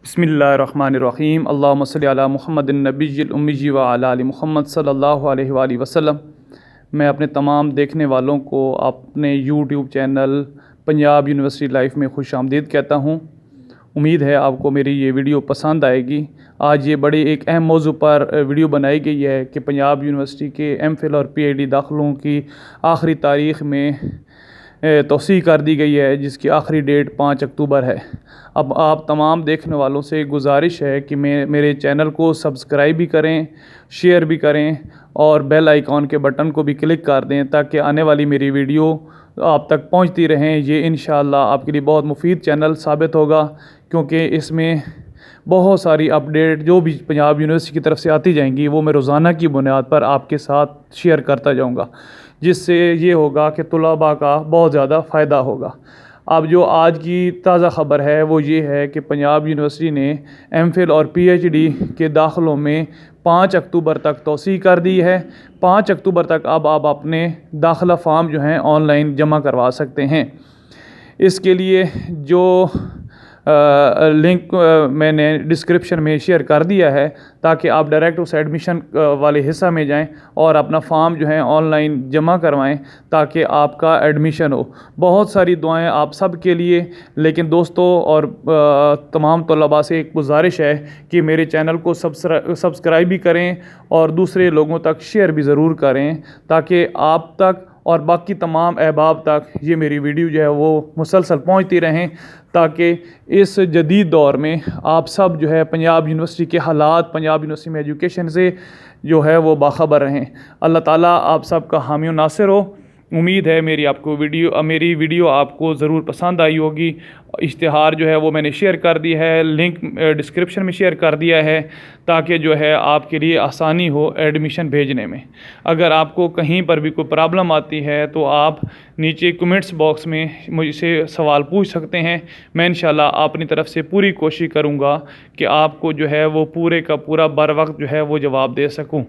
بسم اللہ الرحمن الرحیم اللہم صلی علی محمد النبی الامی وعلی آل محمد صلی اللہ علیہ وآلہ وسلم۔ میں اپنے تمام دیکھنے والوں کو اپنے YouTube channel Punjab university life میں خوش آمدید کہتا ہوں۔ امید ہے آپ کو میری یہ ویڈیو پسند آئے گی۔ آج یہ بڑی ایک اہم موضوع پر ویڈیو بنائی گئی ہے کہ پنجاب یونیورسٹی کے ایم فل اور پی ایچ ڈی داخلوں کی آخری تاریخ میں توسیع کر دی گئی ہے، جس کی آخری ڈیٹ 5 اکتوبر ہے۔ اب آپ تمام دیکھنے والوں سے گزارش ہے کہ میرے چینل کو سبسکرائب بھی کریں، شیئر بھی کریں اور بیل آئیکن کے بٹن کو بھی کلک کر دیں تاکہ آنے والی میری ویڈیو آپ تک پہنچتی رہیں۔ یہ انشاءاللہ آپ کے لیے بہت مفید چینل ثابت ہوگا، کیونکہ اس میں بہت ساری اپڈیٹ جو بھی پنجاب یونیورسٹی کی طرف سے آتی جائیں گی وہ میں روزانہ کی بنیاد پر آپ کے ساتھ شیئر کرتا جاؤں گا، جس سے یہ ہوگا کہ طلباء کا بہت زیادہ فائدہ ہوگا۔ اب جو آج کی تازہ خبر ہے وہ یہ ہے کہ پنجاب یونیورسٹی نے ایم فل اور پی ایچ ڈی کے داخلوں میں 5 اکتوبر تک توسیع کر دی ہے۔ 5 اکتوبر تک اب آپ اپنے داخلہ فارم جو ہیں آن لائن جمع کروا سکتے ہیں۔ اس کے لیے جو لنک میں نے ڈسکرپشن میں شیئر کر دیا ہے تاکہ آپ ڈائریکٹ اس ایڈمیشن والے حصہ میں جائیں اور اپنا فارم جو ہے آن لائن جمع کروائیں تاکہ آپ کا ایڈمیشن ہو۔ بہت ساری دعائیں آپ سب کے لیے، لیکن دوستوں اور تمام طلباء سے ایک گزارش ہے کہ میرے چینل کو سبسکرائب بھی کریں اور دوسرے لوگوں تک شیئر بھی ضرور کریں تاکہ آپ تک اور باقی تمام احباب تک یہ میری ویڈیو جو ہے وہ مسلسل پہنچتی رہیں، تاکہ اس جدید دور میں آپ سب جو ہے پنجاب یونیورسٹی کے حالات، پنجاب یونیورسٹی میں ایجوکیشن سے جو ہے وہ باخبر رہیں۔ اللہ تعالیٰ آپ سب کا حامی و ناصر ہو۔ امید ہے میری ویڈیو آپ کو ضرور پسند آئی ہوگی۔ اشتہار جو ہے وہ میں نے شیئر کر دی ہے، لنک ڈسکرپشن میں شیئر کر دیا ہے تاکہ جو ہے آپ کے لیے آسانی ہو ایڈمیشن بھیجنے میں۔ اگر آپ کو کہیں پر بھی کوئی پرابلم آتی ہے تو آپ نیچے کمنٹس باکس میں مجھ سے سوال پوچھ سکتے ہیں۔ میں انشاءاللہ اپنی طرف سے پوری کوشش کروں گا کہ آپ کو جو ہے وہ پورے کا پورا بر وقت جو ہے وہ جواب دے سکوں۔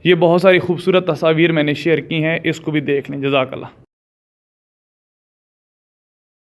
یہ بہت ساری خوبصورت تصاویر میں نے شیئر کی ہیں، اس کو بھی دیکھ لیں۔ جزاک اللہ۔